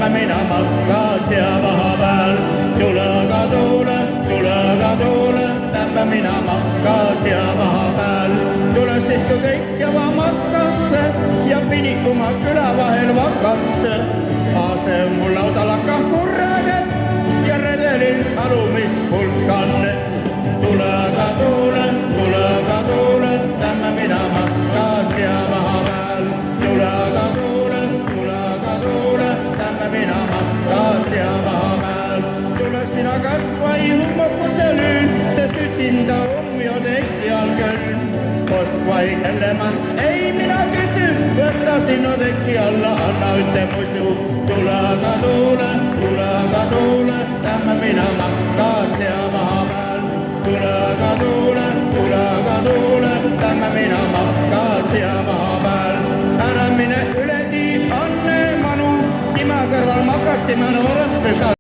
lämme mina makas ja vahepeal. Tulega tuule, lämme mina makas ja vahepeal. Tule siis kui kõik jõua makasse ja Pinikuma küla vahel vakasse. Aase mul lauda lakkab kurradet ja redelil alumist pulkanne. Tulega tuule, lämme mina makas ja vahepeal. Tulega tuule, lämme mina makas ja vahepeal. Tule sina kasva ihumokuse lüün, sest üksinda jo tehti all küll. Kosvai Hellemann, ei mina küsi, võtta sinu teki alla, anna üte musu. Tulega tuule, lämme mina makas ja vahepeal. Tulega tuule, lämme mina makas ja vahepeal. Ära mine üle tiib, anne manu, ima kõrval makasti manu võrdse sa.